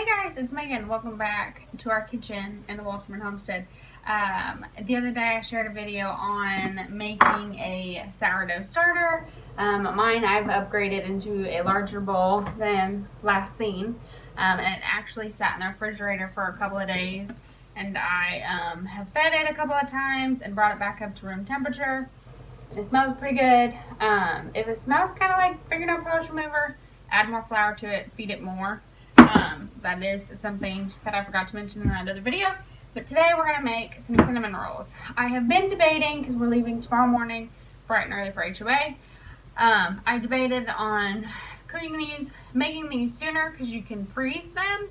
Hey guys, it's Megan. Welcome back to our kitchen in the Wolterman Homestead. The other day I shared a video on making a sourdough starter. Mine I've upgraded into a larger bowl than last seen. And it actually sat in the refrigerator for a couple of days. And I have fed it a couple of times and brought it back up to room temperature. And it smells pretty good. If it smells kind of like fingernail polish remover, add more flour to it, feed it more. That is something that I forgot to mention in that other video. But today we're going to make some cinnamon rolls. I have been debating, because we're leaving tomorrow morning bright and early for HOA. I debated on cooking these, making these sooner, because you can freeze them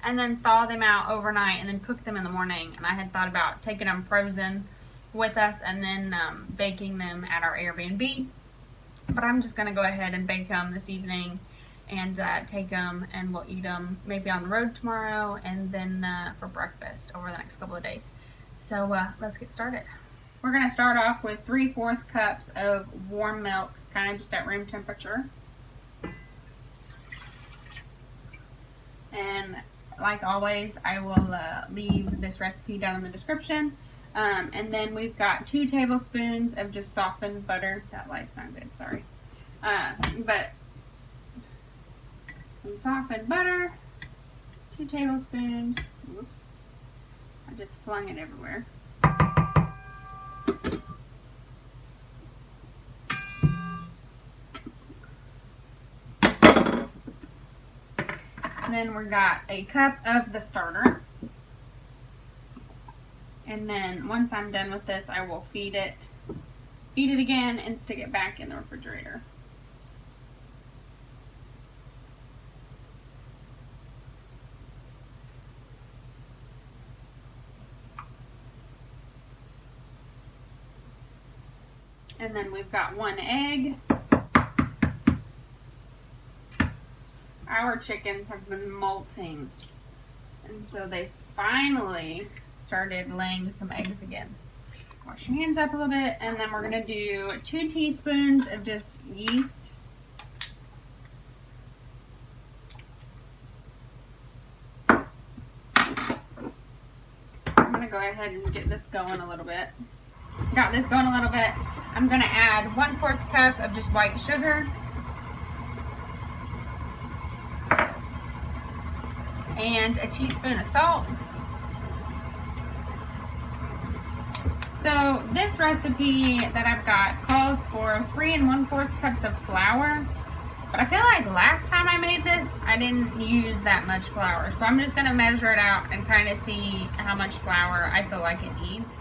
and then thaw them out overnight and then cook them in the morning. And I had thought about taking them frozen with us and then baking them at our Airbnb. But I'm just going to go ahead and bake them this evening and take them, and we'll eat them maybe on the road tomorrow and then for breakfast over the next couple of days. So let's get started. We're going to start off with 3/4 cups of warm milk, kind of just at room temperature. And like always, I will leave this recipe down in the description. And then we've got 2 tablespoons of just softened butter. That light's not good, sorry. But some softened butter, 2 tablespoons. Whoops. I just flung it everywhere. Then we got a cup of the starter. And then once I'm done with this, I will feed it again and stick it back in the refrigerator. And then we've got 1 egg. Our chickens have been molting, and so they finally started laying some eggs again. Wash your hands up a little bit, and then we're going to do 2 teaspoons of just yeast. I'm going to go ahead and get this going a little bit. Got this going a little bit. I'm going to add 1/4 cup of just white sugar. And a teaspoon of salt. So this recipe that I've got calls for 3 1/4 cups of flour. But I feel like last time I made this, I didn't use that much flour. So I'm just going to measure it out and kind of see how much flour I feel like it needs.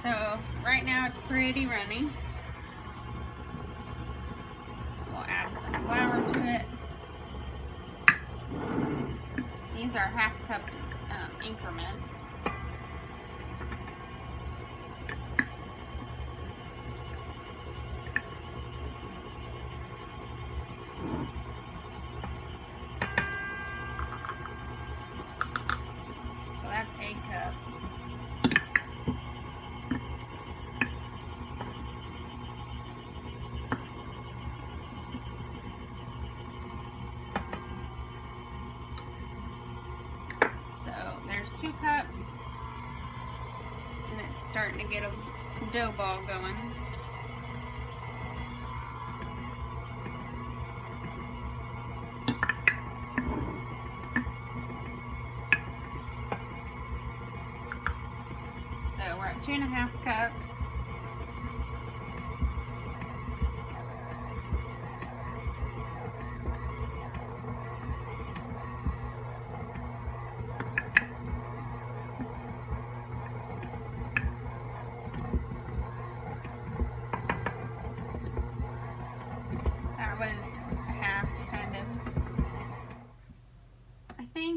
So right now it's pretty runny. We'll add some flour to it. These are 1/2 cup increments. So that's 1 cup. There's 2 cups, and it's starting to get a dough ball going. So we're at 2 1/2 cups.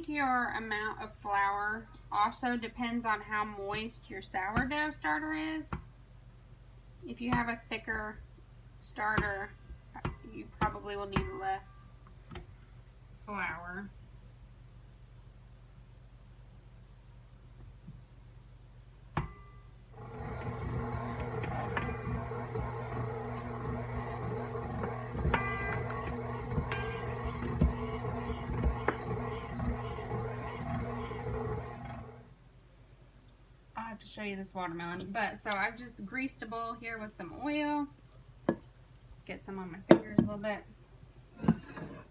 Your amount of flour also depends on how moist your sourdough starter is. If you have a thicker starter, you probably will need less flour. show you this watermelon. But so I've just greased a bowl here with some oil. Get some on my fingers a little bit.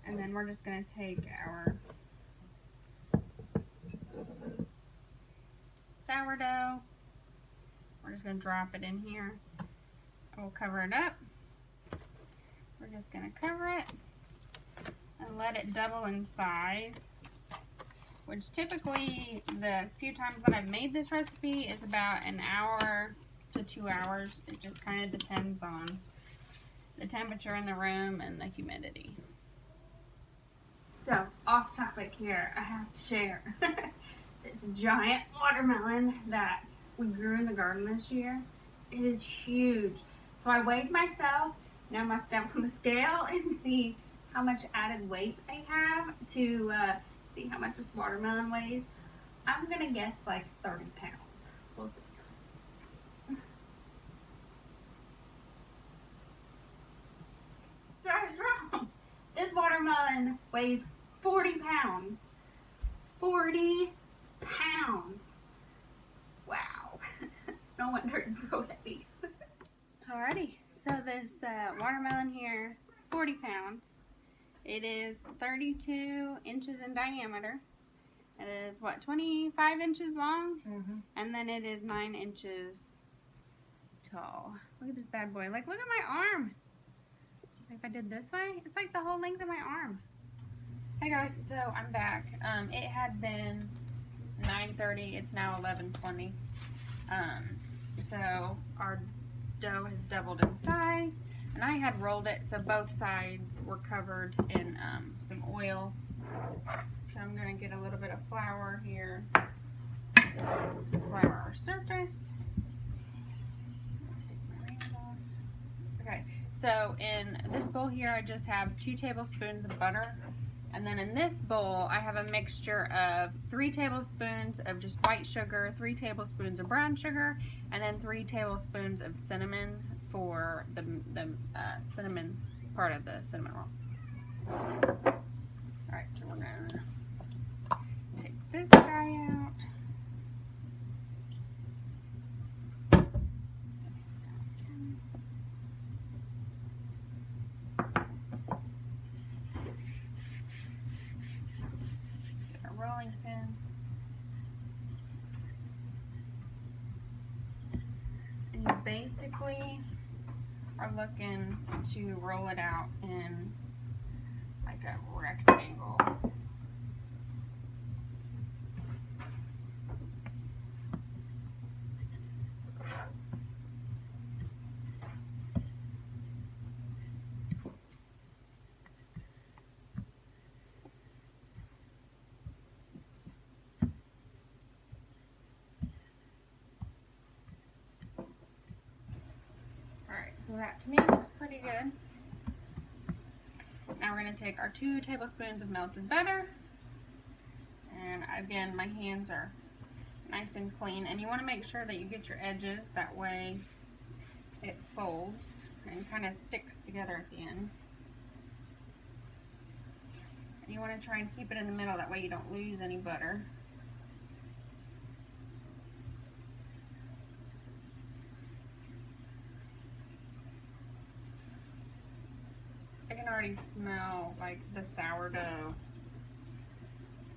And then we're just going to take our sourdough. We're just going to drop it in here. We'll cover it up. We're just going to cover it and let it double in size, which typically the few times that I've made this recipe is about an hour to 2 hours. It just kind of depends on the temperature in the room and the humidity. So, off topic here, I have to share this giant watermelon that we grew in the garden this year. It is huge. So I weighed myself. Now I must step on the scale and see how much added weight I have to see how much this watermelon weighs. I'm going to guess like 30 pounds. We'll see. So I was wrong. This watermelon weighs 40 pounds. 40 pounds. Wow. No wonder it's so heavy. Alrighty, so this watermelon here, 40 pounds. It is 32 inches in diameter. It is, what, 25 inches long? Mm-hmm. And then it is 9 inches tall. Look at this bad boy. Like, look at my arm. If I did this way, it's like the whole length of my arm. Hey guys, so I'm back. It had been 9:30. It's now 11:20. So our dough has doubled in size, and I had rolled it so both sides were covered in some oil. So I'm going to get a little bit of flour here to flour our surface. Take my rings off. Okay, so in this bowl here I just have 2 tablespoons of butter, and then in this bowl I have a mixture of 3 tablespoons of just white sugar, 3 tablespoons of brown sugar, and then 3 tablespoons of cinnamon for the cinnamon part of the cinnamon roll. Alright, so we're going to take this guy out. Get a rolling pin. And you basically are looking to roll it out in like a rectangle. Alright, so that to me looks pretty good. Now we're going to take our 2 tablespoons of melted butter, and again my hands are nice and clean, and you want to make sure that you get your edges, that way it folds and kind of sticks together at the ends. And you want to try and keep it in the middle, that way you don't lose any butter. I can already smell like the sourdough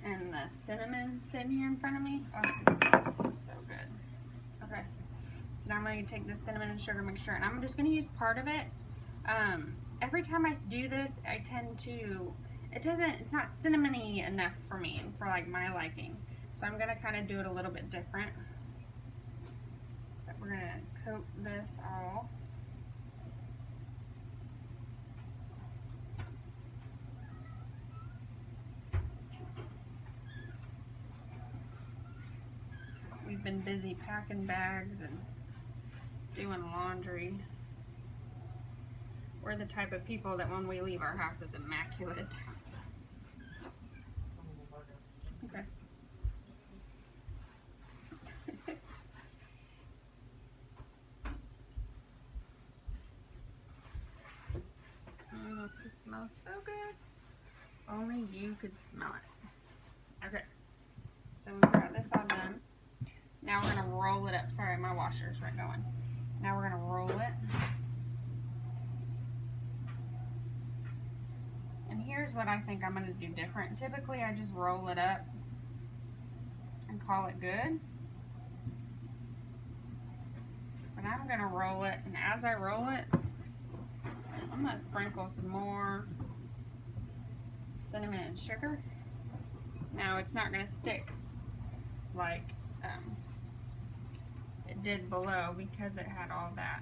and the cinnamon sitting here in front of me. Oh, this is so good. Okay, so now I'm going to take the cinnamon and sugar mixture, and I'm just going to use part of it. Every time I do this, I tend to, it's not cinnamony enough for me, for like my liking. So I'm going to kind of do it a little bit different. But we're going to coat this all. We've been busy packing bags and doing laundry. We're the type of people that when we leave our house it's immaculate. Okay. Oh, this smells so good. Only you could smell it. Okay. So we've got this all done. Now we're going to roll roll it up. Sorry, my washer's right going. Now we're gonna roll it. And here's what I think I'm gonna do different. Typically I just roll it up and call it good. But I'm gonna roll it, and as I roll it, I'm gonna sprinkle some more cinnamon and sugar. Now it's not gonna stick like it did below because it had all that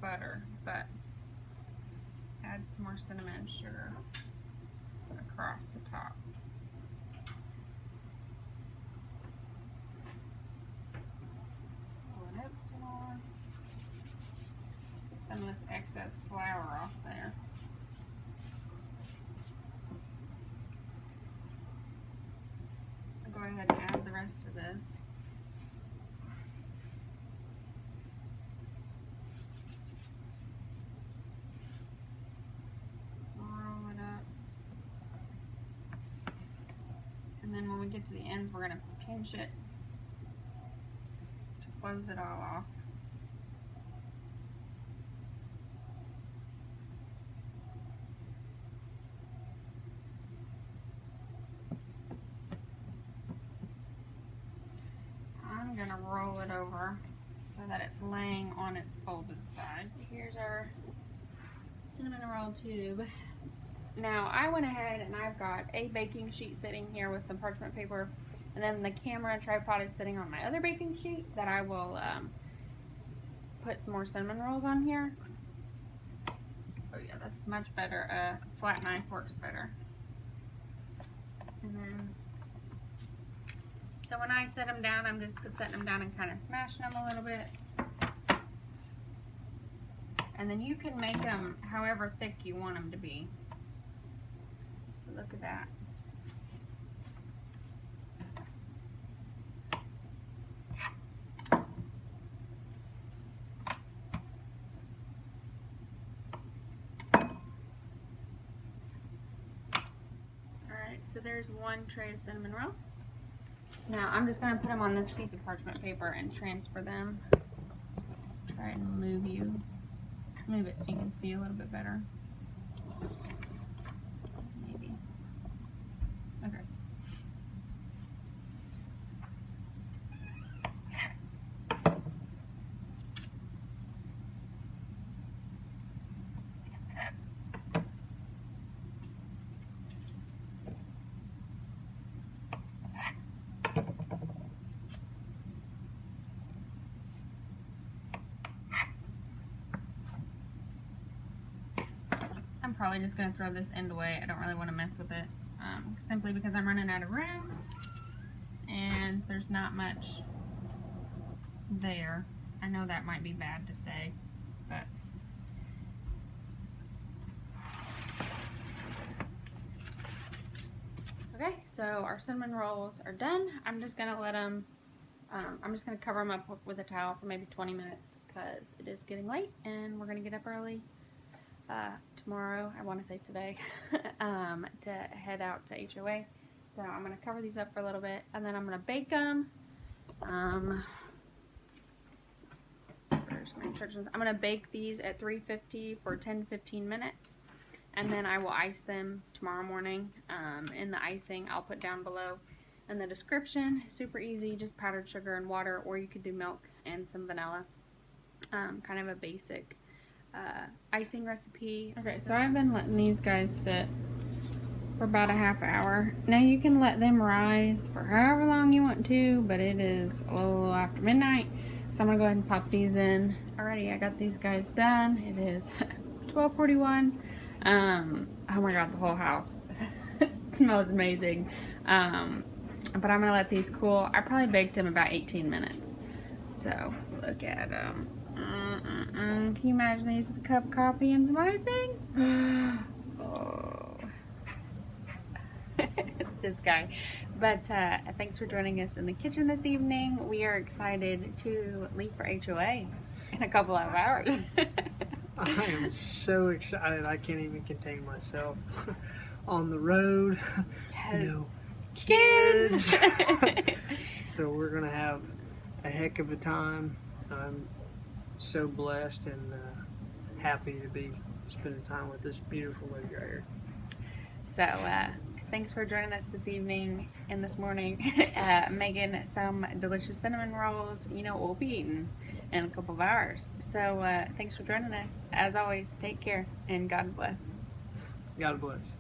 butter, but add some more cinnamon and sugar across the top. Pull it up some more. Get some of this excess flour off there. I'll go ahead and add the rest of this. And then when we get to the ends, we're going to pinch it to close it all off. I'm going to roll it over so that it's laying on its folded side. Here's our cinnamon roll tube. Now I went ahead and I've got a baking sheet sitting here with some parchment paper, and then the camera tripod is sitting on my other baking sheet that I will put some more cinnamon rolls on here. Oh yeah, that's much better. A flat knife works better. And then, so when I set them down, I'm just setting them down and kind of smashing them a little bit. And then you can make them however thick you want them to be. Look at that. Alright, so there's one tray of cinnamon rolls. Now I'm just going to put them on this piece of parchment paper and transfer them. Try and move it so you can see a little bit better. Okay. I'm probably just going to throw this end away. I don't really want to mess with it. Simply because I'm running out of room and there's not much there. I know that might be bad to say, but okay, so our cinnamon rolls are done. I'm just gonna let them I'm just gonna cover them up with a towel for maybe 20 minutes because it is getting late and we're gonna get up early tomorrow, I want to say today, to head out to HOA. So I'm going to cover these up for a little bit and then I'm going to bake them. Where's my instructions? I'm going to bake these at 350 for 10 to 15 minutes, and then I will ice them tomorrow morning in the icing I'll put down below in the description. Super easy, just powdered sugar and water, or you could do milk and some vanilla. Kind of a basic icing recipe. Okay, so I've been letting these guys sit for about a half hour. Now you can let them rise for however long you want to, but it is a little after midnight, so I'm gonna go ahead and pop these in. Alrighty, I got these guys done. It is 12:41. Oh my god, the whole house smells amazing. But I'm gonna let these cool. I probably baked them about 18 minutes. So look at them. Can you imagine these with a cup of coffee and some icing? Oh. This guy. But thanks for joining us in the kitchen this evening. We are excited to leave for HOA in a couple of hours. I am so excited I can't even contain myself. On the road, Yes. no kids. So we're gonna have a heck of a time. I'm so blessed and happy to be spending time with this beautiful lady right here. So, thanks for joining us this evening and this morning, making some delicious cinnamon rolls. You know what we'll be eating in a couple of hours. So, thanks for joining us. As always, take care and God bless. God bless.